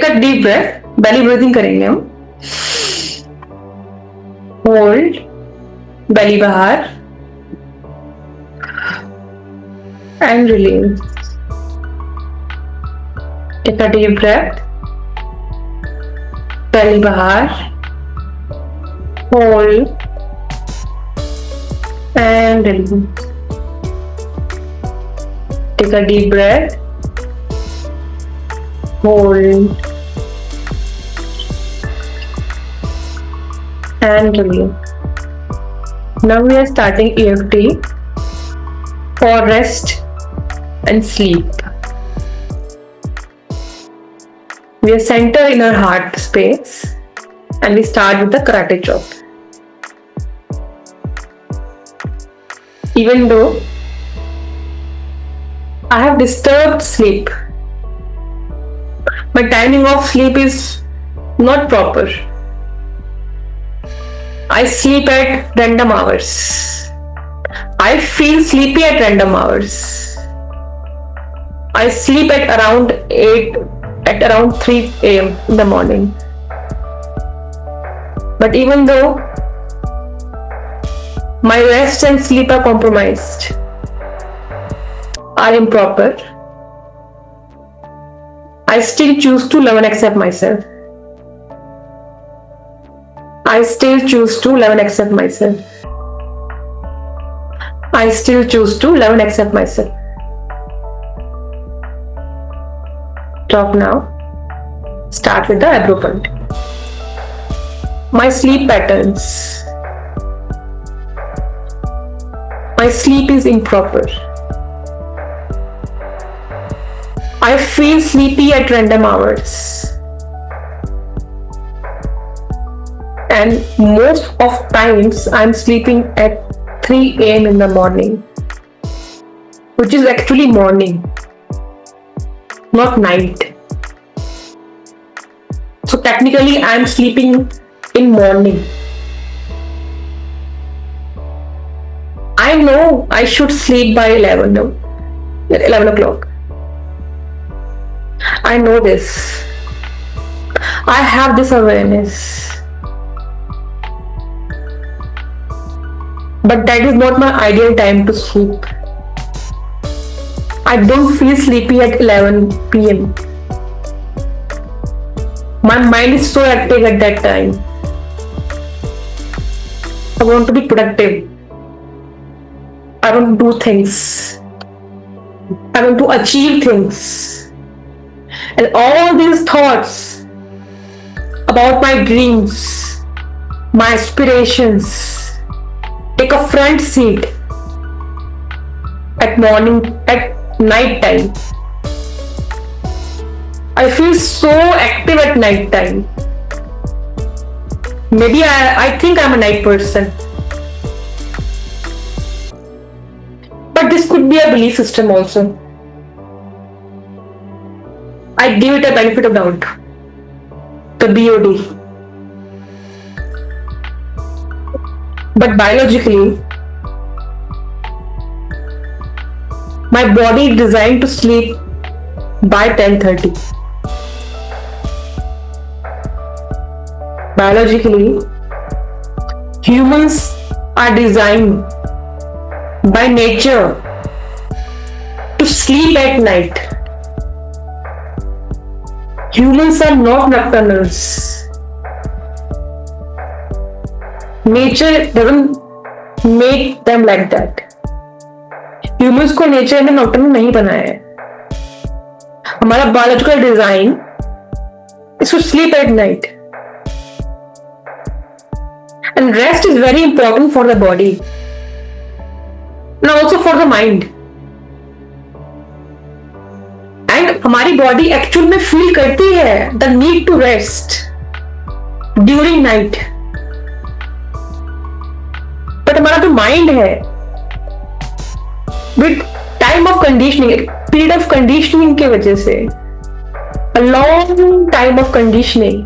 Take a deep breath, belly breathing करेंगे हम। Hold, belly बाहर and release. Take a deep breath, belly बाहर, hold and release. Take a deep breath, hold and release. Now we are starting EFT for rest and sleep. We are centered in our heart space and we start with the karate chop. Even though I have disturbed sleep, my timing of sleep is not proper. I sleep at random hours. I feel sleepy at random hours. I sleep at around 3 a.m. in the morning. But even though my rest and sleep are compromised, are improper, I still choose to love and accept myself. I still choose to love and accept myself. I still choose to love and accept myself. Talk now. Start with the eyebrow point. My sleep patterns. My sleep is improper. I feel sleepy at random hours. And most of times I'm sleeping at 3 a.m. in the morning, which is actually morning, not night. So technically I'm sleeping in morning. I know I should sleep by 11 o'clock. I know this. I have this awareness. But that is not my ideal time to sleep. I don't feel sleepy at 11 p.m. My mind is so active at that time. I want to be productive. I want to do things. I want to achieve things. And all these thoughts about my dreams, my aspirations, take a front seat at night time. I feel so active at night time. Maybe I think I'm a night person. But this could be a belief system also. I give it a benefit of doubt. The BOD. But biologically, my body is designed to sleep by 10:30. Biologically, humans are designed by nature to sleep at night. Humans are not nocturnals. Nature doesn't make them like that. Humans को nature ने nocturnal नहीं बनाया है. हमारा biological design is to sleep at night. And rest is very important for the body and also for the mind. And हमारी body actual में feel करती है the need to rest during night. But हमारा जो mind है with time of conditioning, period of conditioning की वजह से, a long time of conditioning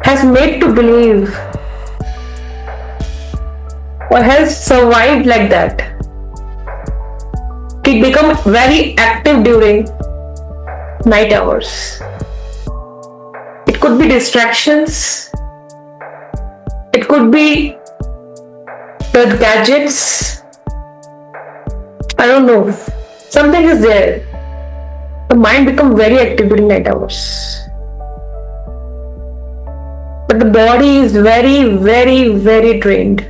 has made to believe or has survived like that. It become very active during night hours. could be distractions. It could be the gadgets. I don't know. Something is there. The mind becomes very active during night hours. But the body is very, very, very drained.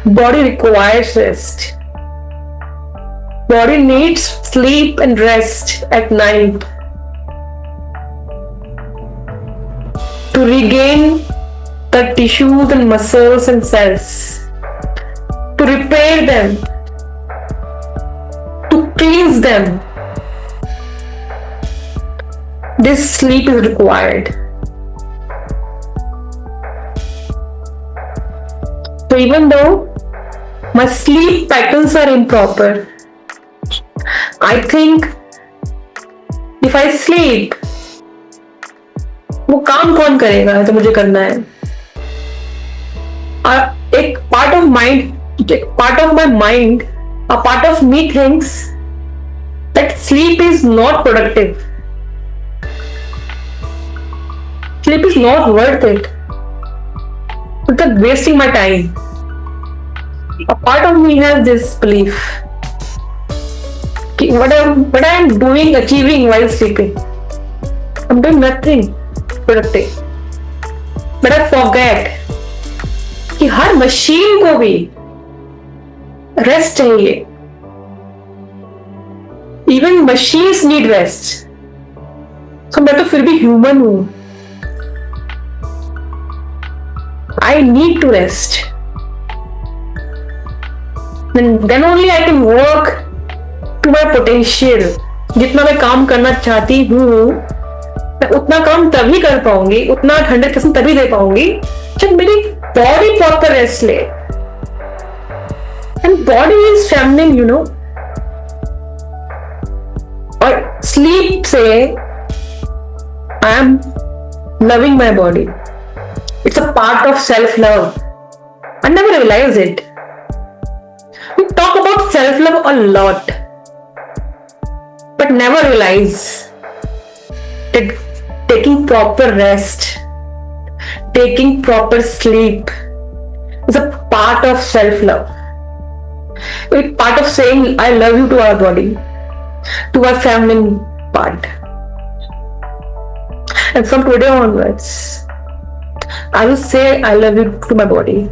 Body requires rest. Body needs sleep and rest at night to regain the tissues and muscles and cells, to repair them, to cleanse them. This sleep is required. So even though my sleep patterns are improper, I think if I sleep, वो काम कौन करेगा जो मुझे करना है? एक part of my mind, a part of me thinks that sleep is not productive. Sleep is not worth it. It's like wasting my time. A part of me has this belief. What I am doing, achieving while sleeping, I'm doing nothing productive. But I forget कि हर machine को भी rest चाहिए. Even machines need rest. तो मैं तो फिर भी human हूं. I need to rest. Then only I can work to my potential. जितना मैं काम करना चाहती हूँ, मैं उतना काम तभी कर पाऊंगी, उतना 100% तभी दे पाऊंगी जब मेरी बॉडी प्रॉपर रेस्ट ले. And body is feminine, you know. और स्लीप से I am loving my body. It's a part of self-love. I never realized it. We talk about self-love a lot, but never realize that taking proper rest, taking proper sleep is a part of self-love. It's part of saying I love you to our body, to our feminine part. And from today onwards, I will say I love you to my body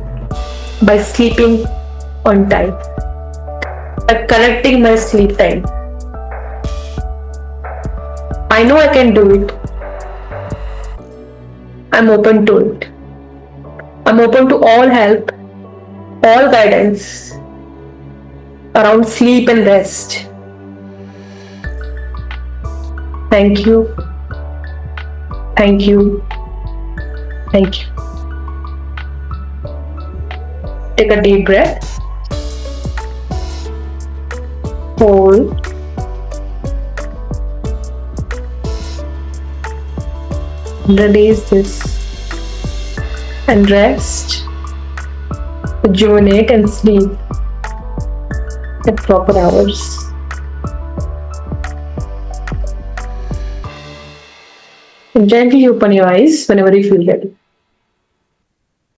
by sleeping on time, by correcting my sleep time. I know I can do it. I'm open to it. I'm open to all help, all guidance around sleep and rest. Thank you. Thank you. Thank you. Take a deep breath. Hold. Release this and rest. Rejuvenate and sleep at proper hours. And gently open your eyes whenever you feel ready.